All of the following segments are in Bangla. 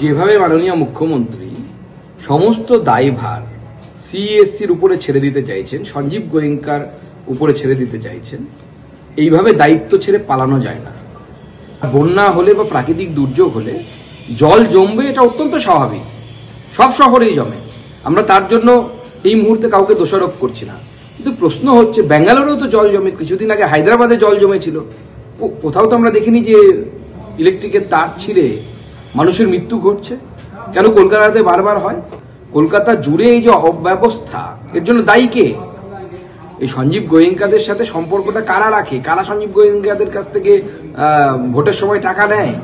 যেভাবে মাননীয় মুখ্যমন্ত্রী সমস্ত দায়ভার সিএসসির উপরে ছেড়ে দিতে চাইছেন, সঞ্জীব গোয়েঙ্কার উপরে ছেড়ে দিতে চাইছেন, এইভাবে দায়িত্ব ছেড়ে পালানো যায় না। বন্যা হলে বা প্রাকৃতিক দুর্যোগ হলে জল জমবে, এটা অত্যন্ত স্বাভাবিক, সব শহরেই জমে। আমরা তার জন্য এই মুহূর্তে কাউকে দোষারোপ করছি না, কিন্তু প্রশ্ন হচ্ছে ব্যাঙ্গালোরেও তো জল জমে, কিছুদিন আগে হায়দ্রাবাদে জল জমেছিল, কোথাও তো আমরা দেখিনি যে ইলেকট্রিকের তার ছিঁড়ে মানুষের মৃত্যু ঘটছে। কেন কলকাতাতে বারবার হয়? কলকাতা জুড়ে এই যে অব্যবস্থা, এর জন্য দায়ী কে? এই সঞ্জীব গোয়েঙ্কাদের সাথে সম্পর্কটা কারা রাখে? কারা সঞ্জীব গোয়েঙ্কাদের কাছ থেকে ভোটের সময় টাকা নেয়?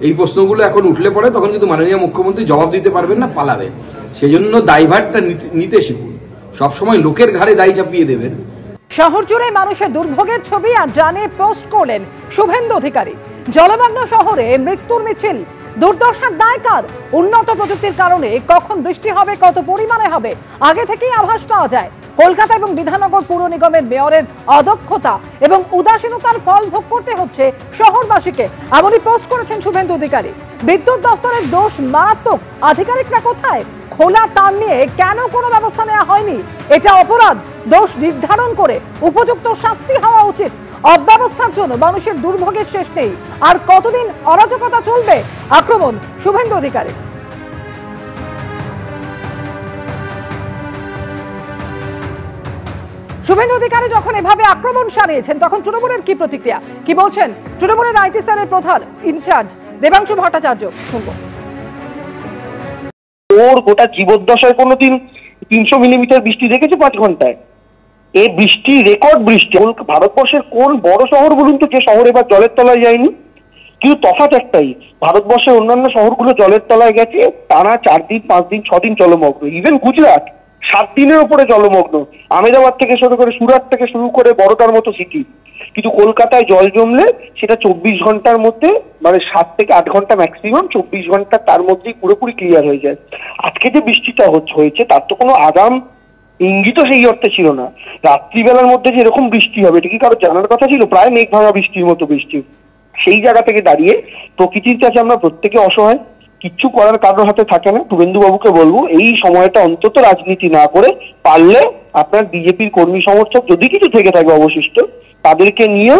এই প্রশ্নগুলো এখন উঠলে পড়ে, তখন কিন্তু মাননীয় মুখ্যমন্ত্রী জবাব দিতে পারবেন না, পালাবেন। সেই জন্য দায়ভারটা নিতে শিখুন, সবসময় লোকের ঘাড়ে দায় চাপিয়ে দেবেন। শহর জুড়ে মানুষের দুর্ভোগের ছবি আর জানে পোস্ট করলেন শুভেন্দু অধিকারী। জলমগ্ন শহরে মৃত্যুর মিছিল, দুর্দশার দায় কার? উন্নত প্রযুক্তির কারণে কখন বৃষ্টি হবে, কত পরিমাণে হবে, আগে থেকেই আভাস পাওয়া যায়। কলকাতা এবং বিধাননগর পুর নিগমের মেয়রের অদক্ষতা এবং উদাসীনতার ফল ভোগ করতে হচ্ছে শহরবাসীকে, এমনই পোস্ট করেছেন শুভেন্দু অধিকারী। বিদ্যুৎ দপ্তরের দোষ মারাত্মক, আধিকারিকরা কোথায়? খোলা তার নিয়ে কেন কোনো ব্যবস্থা নেওয়া হয়নি? এটা অপরাধ, দোষ নির্ধারণ করে উপযুক্ত শাস্তি হওয়া উচিত। অব্যবস্থার জন্য মানুষের দুর্ভোগের শেষ নেই। আর কতদিন অরাজকতা চলবে? আক্রমণ শুভেন্দু অধিকারী। শুভেন্দু অধিকারী যখন এভাবে আক্রমণ সারিয়েছেন, তখন তৃণমূলের কি প্রতিক্রিয়া, কি বলছেন তৃণমূলের আইটি সেলের প্রধান ইনচার্জ দেবাংশু ভট্টাচার্য? শুনবো। ওর গোটা জীবদ্দশায় কোনোদিন 300 মিলিমিটার বৃষ্টি দেখেছে 5 ঘন্টায়? এই বৃষ্টি রেকর্ড বৃষ্টি। ভারতবর্ষের কোন বড় শহর বলুন তো যে শহর এবার জলের তলায় যায়নি? কিন্তু তফাৎ একটাই, ভারতবর্ষের অন্যান্য শহরগুলো জলের তলায় গেছে টানা 4 দিন 5 দিন 6 দিন জলমগ্ন। ইভেন গুজরাট 7 দিনের উপরে জলমগ্ন, আহমেদাবাদ থেকে শুরু করে সুরাট থেকে শুরু করে বড়টার মতো সিটি। কিন্তু কলকাতায় জল জমলে সেটা 24 ঘন্টার মধ্যে, মানে 7 থেকে 8 ঘন্টা ম্যাক্সিমাম, 24 ঘন্টা তার মধ্যেই পুরোপুরি ক্লিয়ার হয়ে যায়। আজকে যে বৃষ্টিটা হয়েছে তার তো কোনো আগাম ইঙ্গিতও সেই অর্থে ছিল না। রাত্রিবেলার মধ্যে যে এরকম বৃষ্টি হবে এটা কি কারো জানার কথা ছিল? প্রায় মেঘ ভাঙা বৃষ্টির মতো বৃষ্টি। সেই জায়গা থেকে দাঁড়িয়ে প্রকৃতির কাছে আমরা প্রত্যেকে অসহায়, কিচ্ছু করার কারোর হাতে থাকে না। শুভেন্দু বাবুকে বলবো এই সময়টা অন্তত রাজনীতি না করে পারলে আপনার বিজেপির কর্মী সমর্থক যদি কিছু থেকে থাকে অবশিষ্ট, তাদেরকে নিয়ে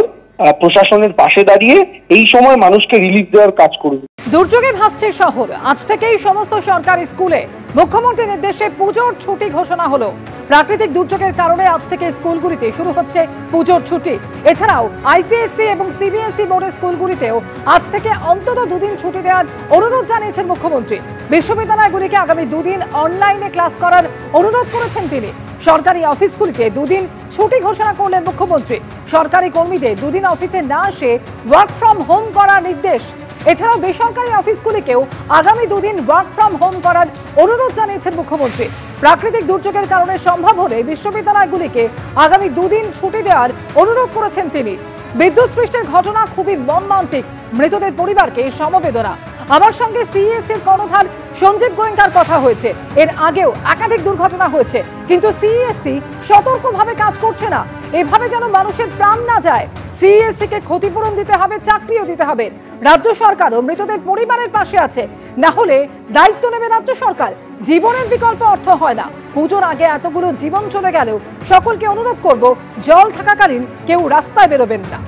প্রশাসনের পাশে দাঁড়িয়ে এই সময় মানুষকে রিলিফ দেওয়ার কাজ করবে। দুর্যোগে ভাসছে শহর, আজ থেকেই সমস্ত সরকারি স্কুলে মুখ্যমন্ত্রীর নির্দেশে পুজোর ছুটি ঘোষণা হলো। প্রাকৃতিক দুর্যোগের কারণে আজ থেকে স্কুলগুলিতে শুরু হচ্ছে পুজোর ছুটি। এছাড়াও আইসিএসসি এবং সিবিএসই বোর্ডের স্কুলগুলিতেও আজ থেকে অন্তত 2 দিন ছুটি দেওয়ার অনুরোধ জানিয়েছেন মুখ্যমন্ত্রী। বিশ্ববিদ্যালয়গুলিকে আগামী 2 দিন অনলাইনে ক্লাস করার অনুরোধ করেছেন তিনি। সরকারি অফিসগুলিকে 2 দিন ছুটি ঘোষণা করলেন মুখ্যমন্ত্রী। সরকারি কর্মীদের 2 দিন অফিসে না আসে ওয়ার্ক ফ্রম হোম করার নির্দেশ। এছাড়াও বেসরকারি অফিসগুলিকেও আগামী 2 দিন ওয়ার্ক ফ্রম হোম করার অনুরোধ জানিয়েছেন মুখ্যমন্ত্রী। প্রাকৃতিক দুর্যোগের কারণে সম্ভব হলে বিশ্ববিদ্যালয়গুলিকে আগামী 2 দিন ছুটি দেওয়ার অনুরোধ করেছেন তিনি। বিদ্যুৎ স্পৃষ্টের ঘটনা খুবই মর্মান্তিক, মৃতদের পরিবারকে সমবেদনা। আমার সঙ্গে সিএসসির কর্ণধার সঞ্জীব গোয়েঙ্কার কথা হয়েছে। এর আগেও একাধিক দুর্ঘটনা হয়েছে, কিন্তু সিএসসি সতর্কভাবে কাজ করছে না। এভাবে যেন মানুষের প্রাণ না যায়। সিএসসি কে ক্ষতিপূরণ দিতে হবে, চাকরিও দিতে হবে। রাজ্য সরকারও মৃতদের পরিবারের পাশে আছে, না হলে দায়িত্ব নেবে রাজ্য সরকার। জীবনের বিকল্প অর্থ হয় না। পুজোর আগে এতগুলো জীবন চলে গেলেও সকলকে অনুরোধ করব, জল থাকাকালীন কেউ রাস্তায় বেরোবেন না।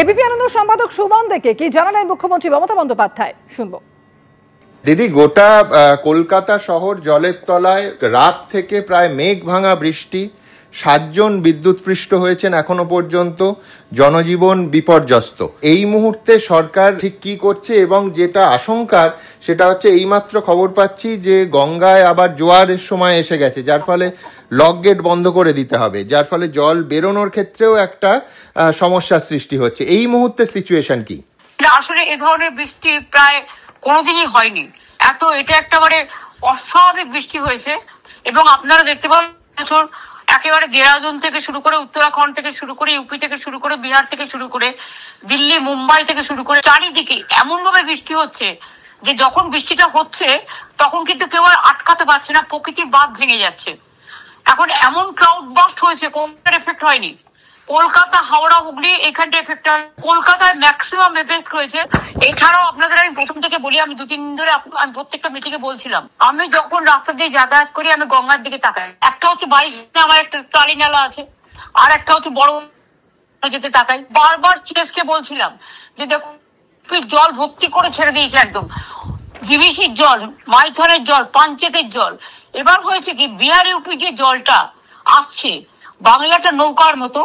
এবিপি আনন্দ সম্পাদক সুমন দেখে কি জানালেন মুখ্যমন্ত্রী মমতা বন্দ্যোপাধ্যায়, শুনবো। দিদি, গোটা কলকাতা শহর জলের তলায়, রাত থেকে প্রায় মেঘ ভাঙা বৃষ্টি, 7 জন বিদ্যুৎস্পৃষ্ট হয়েছেন এখনো পর্যন্ত, জনজীবন বিপর্যস্ত। এই মুহূর্তে সরকার ঠিক কি করছে এবং যেটা আশঙ্কার সেটা হচ্ছে এইমাত্র খবর পাচ্ছি যে গঙ্গায় আবার জোয়ারের সময় এসে গেছে, যার ফলে লক গেট বন্ধ করে দিতে হবে, যার ফলে জল বেরোনোর ক্ষেত্রেও একটা সমস্যার সৃষ্টি হচ্ছে। এই মুহূর্তে সিচুয়েশন কি? আসলে এ ধরনের বৃষ্টি প্রায় কোনোদিনই হয়নি। এটা একেবারে অস্বাভাবিক বৃষ্টি হয়েছে। এবং আপনারা দেখতে পাবেন একেবারে দেরাদুন থেকে শুরু করে, উত্তরাখণ্ড থেকে শুরু করে, ইউপি থেকে শুরু করে, বিহার থেকে শুরু করে, দিল্লি মুম্বাই থেকে শুরু করে চারিদিকে এমন ভাবে বৃষ্টি হচ্ছে যে যখন বৃষ্টিটা হচ্ছে তখন কিন্তু কেউ আর আটকাতে পারছে না, প্রকৃতির বাঁধ ভেঙে যাচ্ছে। এখন এমন ক্লাউড বাস্ট হয়েছে, কোন এফেক্ট হয়নি। কলকাতা, হাওড়া, হুগলি এখানটা এফেক্ট হয়। কলকাতায় ম্যাক্সিমাম এফেক্ট হয়েছে। এছাড়াও আপনাদের আমি প্রথম থেকে বলি, আমি 2-3 দিন ধরে আমি প্রত্যেকটা মিটিংয়ে বলছিলাম, আমি যখন রাস্তা দিয়ে যাতায়াত করি আমি গঙ্গার দিকে তাকাই। একটা হচ্ছে বাড়ির আমার একটা টালি নালা আছে, আর একটা হচ্ছে বড় যেতে তাকাই। বারবার চিএসকে বলছিলাম যে দেখো জল ভর্তি করে ছেড়ে দিয়েছে, একদম জিবিসির জল, মাইথনের জল, পাঞ্চেতের জল। এবার হয়েছে কি, বিহার ইউপি যে জলটা আসছে বাংলাটা নৌকার মতো,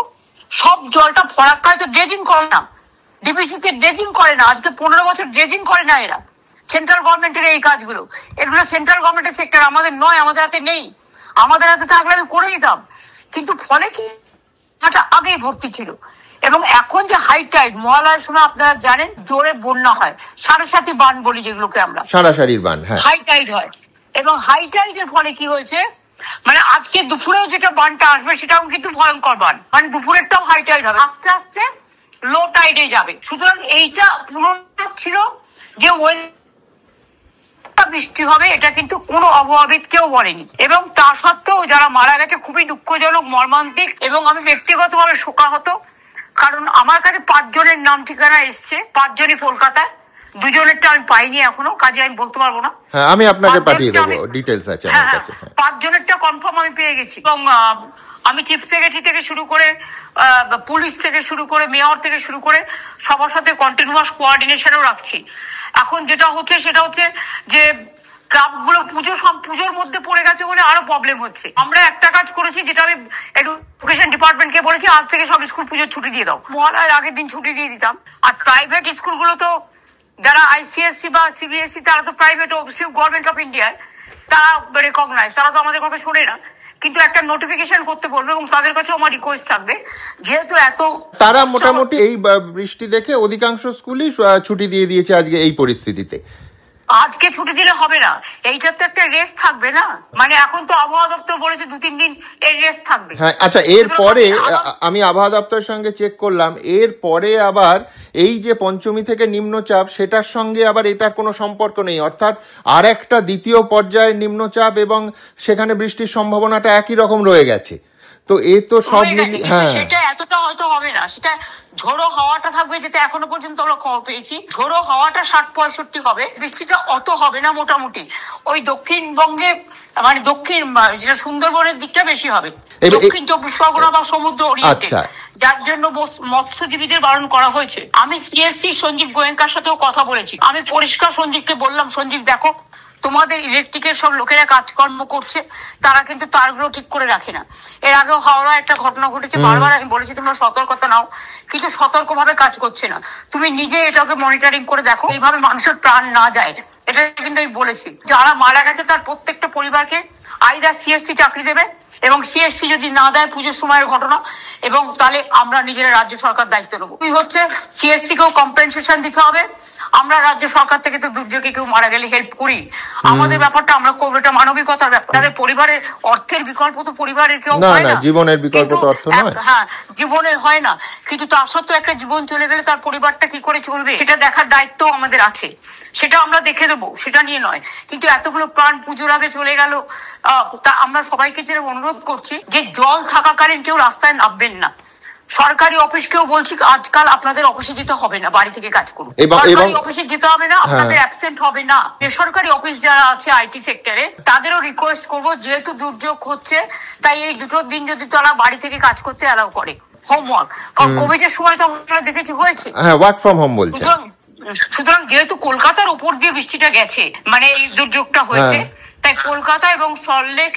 সব জলটা ফরাক্কায় তো ড্রেজিং করে না, ডিবিসিতে ড্রেজিং করে না। আজকে 15 বছর ড্রেজিং করে না এরা। সেন্ট্রাল গভর্নমেন্টের এই কাজগুলো, এগুলো সেন্ট্রাল গভর্নমেন্টের সেক্টর, আমাদের নয়, আমাদের হাতে নেই। আমাদের হাতে থাকলে আমি করে দিতাম। কিন্তু ফলে কি, আগেই ভর্তি ছিল। এবং এখন যে হাই টাইড, মহালয়ার সময় আপনারা জানেন জোরে বন্যা হয়, সারাসাতি বান বলি যেগুলোকে আমরা, সারাসারির বান, হাই টাইড হয়। এবং হাই টাইডের ফলে কি হয়েছে, মানে আজকে দুপুরেও যেটা বানটা আসবে সেটাও কিন্তু ভয়ঙ্কর বান, মানে দুপুরেরটাও হাই টাইড হবে, আস্তে আস্তে লো টাইডে যাবে। সুতরাং এইটা পূর্বাভাস ছিল যে বৃষ্টি হবে, এটা কিন্তু কোনো আবহাওয়াবিদ কেউ বলেনি। এবং তা সত্ত্বেও যারা মারা গেছে খুবই দুঃখজনক, মর্মান্তিক। এবং আমি ব্যক্তিগতভাবে শোকাহত, কারণ আমার কাছে 5 জনের নাম ঠিকানা এসছে, 5 জনই কলকাতায়, 2 জনেরটা আমি পাইনি এখনো, কাজে আমি বলতে পারবো না। হ্যাঁ, আমি আপনাকে পাঠিয়ে দেবো, ডিটেইলস আছে আমার কাছে। 5 জনেরটা কনফার্ম আমি পেয়ে গেছি। এবং আমি চিফ সেক্রেটারি থেকে শুরু করে, পুলিশ থেকে শুরু করে, মেয়র থেকে শুরু করে সবার সাথে কন্টিনিউয়াস কোঅর্ডিনেশনও রাখছি। এখন যেটা হচ্ছে সেটা হচ্ছে যে ক্লাবগুলো পুজোর মধ্যে পড়ে গেছে বলে আরো প্রবলেম হচ্ছে। আমরা একটা কাজ করেছি, যেটা আমি এডুকেশন ডিপার্টমেন্টকে বলেছি, আজ থেকে সব স্কুল পুজোর ছুটি দিয়ে দাও। মহালয়ার আগের দিন ছুটি দিয়ে দিতাম। আর প্রাইভেট স্কুলগুলো তো, যারা আইসিএসসি বা সিবিএসসি, তারা তো প্রাইভেট গভর্নমেন্ট অফ ইন্ডিয়ার, তারা রেকগনাইজ, তারা তো আমাদের কথা শোনে না। কিন্তু একটা নোটিফিকেশন করতে বলবে, এবং তাদের কাছে আমার রিকোয়েস্ট থাকবে, যেহেতু এত তারা মোটামুটি এই বৃষ্টি দেখে অধিকাংশ স্কুলই ছুটি দিয়ে দিয়েছে আজকে এই পরিস্থিতিতে। আজকে ছুটি দিলে হবে না, এইটার তো একটা রেস্ট থাকবে না। মানে এখন তো আবহাওয়া দপ্তর বলেছে 2-3 দিন এর রেস্ট থাকবে। হ্যাঁ, আচ্ছা, এরপরে আমি আবহাওয়া দপ্তরের সঙ্গে চেক করলাম, এরপরে আবার এই যে পঞ্চমী থেকে নিম্নচাপ, সেটার সঙ্গে আবার এটার কোনো সম্পর্ক নেই, অর্থাৎ আর একটা দ্বিতীয় পর্যায়ের নিম্নচাপ, এবং সেখানে বৃষ্টির সম্ভাবনাটা একই রকম রয়ে গেছে। তো এ তো সব মিলিয়ে, হ্যাঁ, সেটা এতটা হয়তো হবে না। সেটা ঝোড়ো হাওয়াটা থাকবে, যেটা এখনো পর্যন্ত আমরা খবর পেয়েছি, ঝোড়ো হাওয়াটা 60-65 হবে, বৃষ্টিটা অত হবে না। মোটামুটি ওই দক্ষিণবঙ্গে, মানে দক্ষিণ যেটা সুন্দরবনের দিকটা বেশি হবে, দক্ষিণ 24 পরগনা বা সমুদ্র ওরিয়েন্টে, যার জন্য মৎস্যজীবীদের বারণ করা হয়েছে। আমি সিএসসি সঞ্জীব গোয়েঙ্কার সাথেও কথা বলেছি। আমি পরিষ্কার সঞ্জীবকে বললাম, সঞ্জীব দেখো, তোমাদের ইলেকট্রিকের সব লোকেরা কাজকর্ম করছে, তারা কিন্তু তারগুলো ঠিক করে রাখে না। এর আগেও হাওড়া একটা ঘটনা ঘটেছে, বারবার আমি বলেছি তোমরা সতর্কতা নাও, কিন্তু সতর্কভাবে কাজ করছে না। তুমি নিজে এটাকে মনিটরিং করে দেখো, এইভাবে মানুষের প্রাণ না যায়। এটা কিন্তু আমি বলেছি, যারা মারা গেছে তার প্রত্যেকটা পরিবারকে আইদার সিএসসি চাকরি দেবে, এবং সিএসসি যদি না দেয় পুজোর সময়ের ঘটনা, এবং তাহলে আমরা নিজেরা রাজ্য সরকার দায়িত্ব নেবো। তুই হচ্ছে সিএসসি কেও কম্পেনসেশন দিতে হবে। আমরা রাজ্য সরকার থেকে তো দুর্যোগে কেউ মারা গেলে হেল্প করি, আমাদের ব্যাপারটা আমরা করবো, এটা মানবিকতার ব্যাপার। তাদের পরিবারের অর্থের বিকল্প তো পরিবারের কেউ হয় না, জীবনের বিকল্প তো অর্থ নয়। হ্যাঁ, জীবনের হয় না, কিন্তু তার সত্ত্বেও একটা জীবন চলে গেলে তার পরিবারটা কি করে চলবে সেটা দেখার দায়িত্ব আমাদের আছে। সেটা আমরা দেখে দেবো, সেটা নিয়ে নয়। কিন্তু এতগুলো প্রাণ পুজোর আগে চলে গেল, তা আমরা সবাইকে যেরকম অনুরোধ করছি যে জল থাকাকালীন কেউ রাস্তায় নামবেন না। সরকারি অফিসকেও বলছি, আজকাল আপনাদের অফিসে যেতে হবে না, বাড়ি থেকে কাজ করুন। সরকারি অফিসে যেতে হবে না, আপনাদের অ্যাবসেন্ট হবে না। বেসরকারি অফিস যারা আছে আইটি সেক্টরে, তাদেরও রিকোয়েস্ট করবো, যেহেতু দুর্যোগ হচ্ছে, তাই এই 2 দিন যদি তারা বাড়ি থেকে কাজ করতে অ্যালাউ করে, হোমওয়ার্ক, কারণ কোভিড এর সময় তো আমরা দেখেছি হয়েছে, ওয়ার্ক ফ্রম হোম বলছে। সুতরাং যেহেতু কলকাতার উপর দিয়ে বৃষ্টিটা গেছে, মানে এই দুর্যোগটা হয়েছে, তাই কলকাতা এবং সল্টলেক,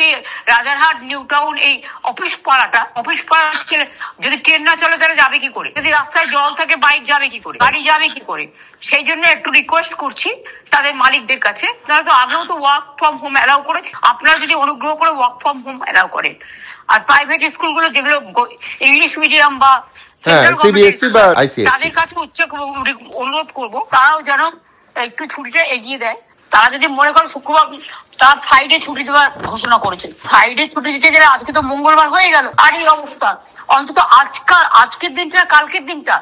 রাজারহাট, নিউ টাউন, এই অফিস পাড়া যদি ট্রেন না চলে তাহলে যাবে কি করে? যদি রাস্তায় জল থাকে বাইক যাবে কি করে, গাড়ি যাবে কি করে? সেই জন্য একটু রিকোয়েস্ট করছি তাদের মালিকদের কাছে, তারা তো আগেও তো ওয়ার্ক ফ্রম হোম অ্যালাউ করেছে, আপনারা যদি অনুগ্রহ করে ওয়ার্ক ফ্রম হোম অ্যালাউ করেন। আর প্রাইভেট স্কুলগুলো যেগুলো ইংলিশ মিডিয়াম বা সিবিএসসি বা আইসিএসসি, তাদের কাছে উচ্চ অনুরোধ করবো, তারাও যেন একটু ছুটিটা এগিয়ে দেয়। তারা যদি মনে করেন শুক্রবার, তার ফ্রাইডে ছুটি দেওয়ার ঘোষণা করেছে, ফ্রাইডে ছুটি দিতে গেলে আজকে তো মঙ্গলবার হয়ে গেল, আর এই অবস্থা। অন্তত আজকের দিনটা, কালকের দিনটা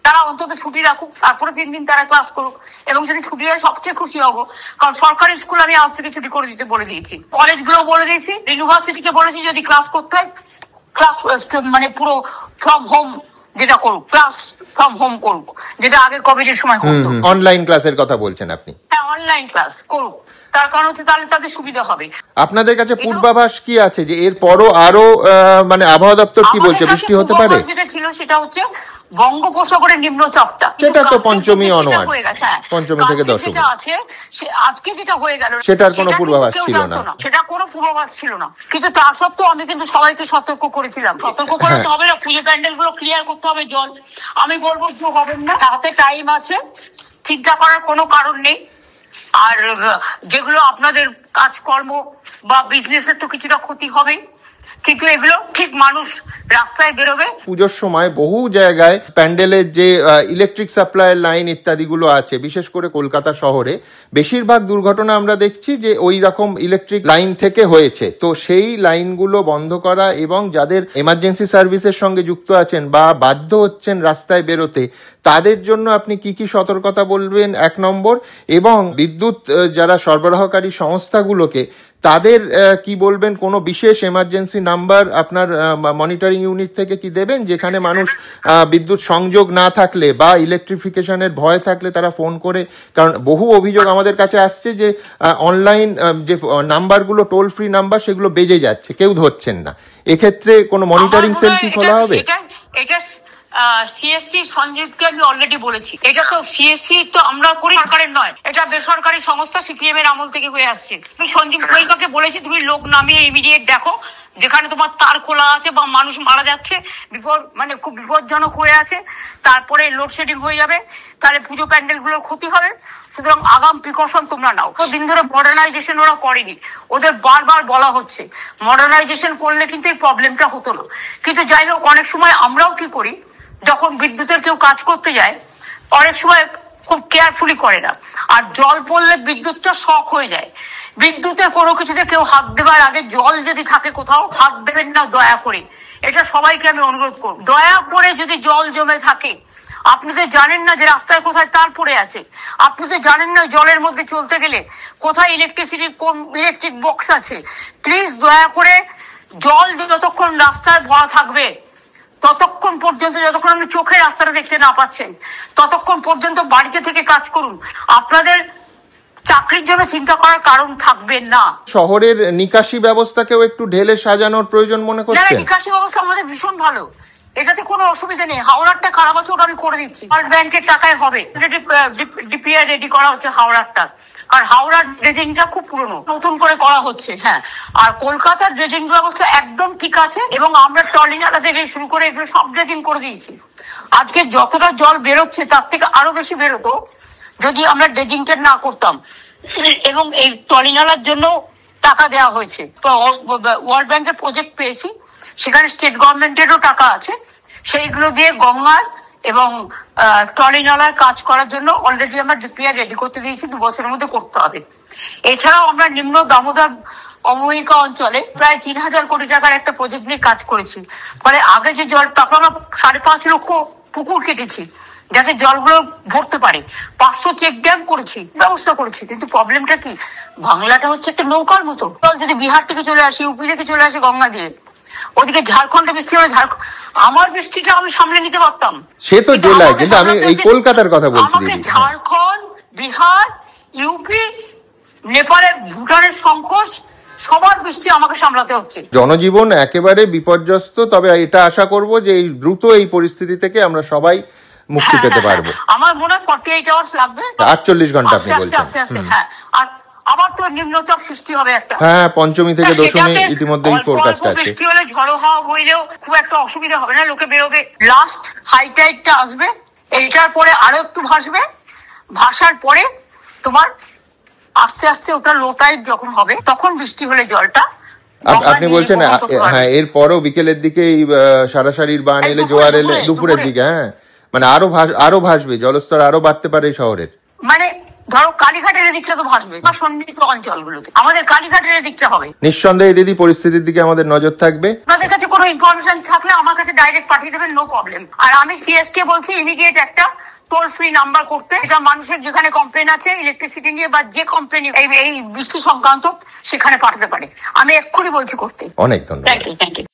তারা অন্তত ছুটি রাখুক, তারপরে 3 দিন তারা ক্লাস করুক। এবং যদি ছুটি হয় সবচেয়ে খুশি হবো, কারণ সরকারি স্কুল আমি আজ থেকে ছুটি করে দিতে বলে দিয়েছি, কলেজগুলো বলে দিয়েছি, ইউনিভার্সিটিকে বলেছি যদি ক্লাস করতে হয় ক্লাস মানে পুরো ফ্রম হোম যেটা করুক, ক্লাস ফ্রম হোম করুক, যেটা আগে কোভিড এর সময় করতো। অনলাইন ক্লাসের কথা বলছেন আপনি? হ্যাঁ, অনলাইন ক্লাস করুক, তার কারণ হচ্ছে তাহলে তাদের সুবিধা হবে। আপনাদের কাছে পূর্বাভাস কি আছে যে এর পরও আরো মানে আবহাওয়া দপ্তর কি বলছে, বৃষ্টি হতে পারে? যেটা ছিল সেটা হচ্ছে বঙ্গোপসাগরের নিম্নচাপটা, সেটা তো পঞ্চমী অনওয়ার্ড, পঞ্চমী থেকে দশমী যেটা আছে আজকে যেটা হয়ে গেল সেটার কোনো পূর্বাভাস ছিল না, সেটা কোনো পূর্বাভাস ছিল না। কিন্তু তা সত্ত্বেও আমি কিন্তু সবাইকে সতর্ক করেছিলাম, সতর্ক করতে হবে না, পুজো প্যান্ডেল গুলো ক্লিয়ার করতে হবে, জল আমি বলবো যে হবেন না, হাতে টাইম আছে, চিন্তা করার কোনো কারণ নেই। আর যেগুলো আপনাদের কাজকর্ম বা বিজনেসের তো কিছুটা ক্ষতি হবে, কিন্তু এগুলো ঠিক মানুষ রাস্তায় বেরোবে। পুজোর সময় বহু জায়গায় প্যান্ডেলের যে ইলেকট্রিক সাপ্লাইয়ের লাইন ইত্যাদি গুলো আছে, বিশেষ করে কলকাতা শহরে বেশিরভাগ দুর্ঘটনা আমরা দেখছি যে ওই রকম ইলেকট্রিক লাইন থেকে হয়েছে। তো সেই লাইনগুলো বন্ধ করা এবং যাদের এমার্জেন্সি সার্ভিসের সঙ্গে যুক্ত আছেন বা বাধ্য হচ্ছেন রাস্তায় বেরোতে, তাদের জন্য আপনি কি কি সতর্কতা বলবেন 1 নম্বর, এবং বিদ্যুৎ যারা সরবরাহকারী সংস্থাগুলোকে তাদের কি বলবেন? কোনো বিশেষ এমার্জেন্সি নাম্বার আপনার মনিটরিং ইউনিট থেকে কি দেবেন, যেখানে মানুষ বিদ্যুৎ সংযোগ না থাকলে বা ইলেকট্রিফিকেশনের ভয় থাকলে তারা ফোন করে, কারণ বহু অভিযোগ আমাদের কাছে আসছে যে অনলাইন যে নাম্বারগুলো টোল ফ্রি নাম্বার সেগুলো বেজে যাচ্ছে, কেউ ধরছেন না। এক্ষেত্রে কোনো মনিটরিং সেল কি খোলা হবে? এটা সিএসসি সঞ্জীবকে আমি অলরেডি বলেছি, এটা তো সিএসসি তো আমরা করি, সরকারের নয়, এটা বেসরকারি সংস্থা, সিপিএম এর আমল থেকে হয়ে আসছে। আমি সঞ্জীব গোয়েঙ্কাকে বলেছি তুমি লোক নামিয়ে ইমিডিয়েট দেখো যেখানে তোমার তার খোলা আছে বা মানুষ মারা যাচ্ছে, মানে খুব বিপজ্জনক হয়ে আছে, তারপরে লোডশেডিং হয়ে যাবে, তাহলে পুজো প্যান্ডেল গুলোর ক্ষতি হবে। সুতরাং আগাম প্রিকশন তোমরা নাও। দিন ধরে মডার্নাইজেশন ওরা করেনি, ওদের বারবার বলা হচ্ছে মডার্নাইজেশন করলে কিন্তু এই প্রবলেমটা হতো না। কিন্তু যাই হোক, অনেক সময় আমরাও কি করি, যখন বিদ্যুতের কেউ কাজ করতে যায় অনেক সময় খুব কেয়ারফুলি করে না, আর জল পড়লে বিদ্যুৎটা শক হয়ে যায়। বিদ্যুতের কোনো কিছুতে কেউ হাত দেবার আগে জল যদি থাকে কোথাও, হাত দেবেন না দয়া করে, এটা সবাইকে আমি অনুরোধ করব। দয়া করে যদি জল জমে থাকে, আপনি তো জানেন না যে রাস্তায় কোথায় তার পড়ে আছে, আপনি তো জানেন না জলের মধ্যে চলতে গেলে কোথায় ইলেকট্রিসিটির কোন ইলেকট্রিক বক্স আছে, প্লিজ দয়া করে জল যতক্ষণ রাস্তায় ভরা থাকবে ততক্ষণ পর্যন্ত, যতক্ষণ আপনি চোখে রাস্তাটা দেখতে না পাচ্ছেন ততক্ষণ পর্যন্ত বাড়িতে থেকে কাজ করুন, আপনাদের চাকরির জন্য চিন্তা করার কারণ থাকবে না। শহরের নিকাশি ব্যবস্থাকেও একটু ঢেলে সাজানোর প্রয়োজন মনে করছেন? নিকাশি ব্যবস্থা আমাদের ভীষণ ভালো, এটাতে কোনো অসুবিধা নেই। হাওড়ারটা খারাপ আছে, ওটা আমি করে দিচ্ছি, ওয়ার্ল্ড ব্যাংকের টাকায় হবে। ডিপিআর রেডি করা হচ্ছে হাওড়ারটা, আর হাওড়ার ড্রেজিংটা খুব পুরনো, নতুন করে করা হচ্ছে। হ্যাঁ, আর কলকাতার ড্রেজিং ব্যবস্থা একদম ঠিক আছে, এবং আমরা ট্রলি নালা থেকে শুরু করে এগুলো সব ড্রেজিং করে দিয়েছি। আজকে যতটা জল বেরোচ্ছে তার থেকে আরো বেশি বেরোতো যদি আমরা ড্রেজিংটা না করতাম, এবং এই ট্রলি নালার জন্য টাকা দেওয়া হয়েছে। ওয়ার্ল্ড ব্যাংকের প্রজেক্ট পেয়েছি, সেখানে স্টেট গভর্নমেন্টেরও টাকা আছে, সেইগুলো দিয়ে গঙ্গার এবং ট্রলি নালার কাজ করার জন্য অলরেডি আমরা ডিপিআর রেডি করতে দিয়েছি, 2 বছরের মধ্যে করতে হবে। এছাড়াও আমরা নিম্ন দামোদর অববাহিকা অঞ্চলে প্রায় 3,000 কোটি টাকার একটা প্রজেক্ট নিয়ে কাজ করেছি। ফলে আগে যে জল, তারপর আমরা 5.5 লক্ষ পুকুর কেটেছি যাতে জলগুলো ভরতে পারে, 500 চেক ড্যাম করেছি, ব্যবস্থা করেছি। কিন্তু প্রবলেমটা কি, বাংলাটা হচ্ছে একটা নৌকার মতো, জল যদি বিহার থেকে চলে আসে, ইউপি থেকে চলে আসে গঙ্গা দিয়ে, ওদিকে ঝাড়খণ্ডে বৃষ্টি হলে আমার বৃষ্টিটা আমি সামলে নিতে পারতাম, সে তো জেলায়, কিন্তু আমি এই কলকাতার কথা বলছি। আমাকে ঝাড়খণ্ড, বিহার, ইউপি, নেপালের, ভুটানের সংকট, সবার বৃষ্টি আমাকে সামলাতে হচ্ছে। জনজীবন একেবারে বিপর্যস্ত, তবে এটা আশা করব যে এই দ্রুত এই পরিস্থিতি থেকে আমরা সবাই মুক্তি পেতে পারবো। আমার মনে হয় 48 আওয়ার্স লাগবে, 48 ঘন্টা আপনি বলছেন। হ্যাঁ, আর আবার তো নিম্নচাপ সৃষ্টি হবে একটা। হ্যাঁ, পঞ্চমী থেকে দশমী ইতিমধ্যেই ফোরকাস্ট আছে। বৃষ্টি হলে ঝড়ো হাওয়া বইলেও খুব একটা অসুবিধা হবে না, লোকে বেরোবে। লাস্ট হাই টাইডটা আসবে, এইটার পরে আরো একটু ভাসবে, ভাসার পরে তোমার আস্তে আস্তে ওটা লো টাইড যখন হবে তখন বৃষ্টি হলে জলটা, আপনি বলছেন হ্যাঁ এরপরও বিকেলের দিকে সারাসারির বান এলে, জোয়ার এলে, দুপুরের দিকে, হ্যাঁ মানে আরো ভাসবে, জলস্তর আরো বাড়তে পারে শহরের। মানে ধরো কালীঘাটের দিকটা তো ভাসবে, বা সন্নিহিত অঞ্চলগুলোতে, আমাদের কালীঘাটের দিকটা হবে। নিঃসন্দেহে দিদি পরিস্থিতির দিকে আমাদের নজর থাকবে। আপনাদের কাছে কোনো ইনফরমেশন থাকলে আমার কাছে ডাইরেক্ট পাঠিয়ে দেবেন, নো প্রবলেম। আর আমি সিএসকে বলছি ইমিডিয়েট একটা টোল ফ্রি নাম্বার করতে, এটা মানুষের যেখানে কমপ্লেন আছে ইলেকট্রিসিটি নিয়ে বা যে কমপ্লেন এই বৃষ্টি সংক্রান্ত, সেখানে পাঠাতে পারে। আমি এক্ষুনি বলছি করতে। অনেক ধন্যবাদ। Thank you.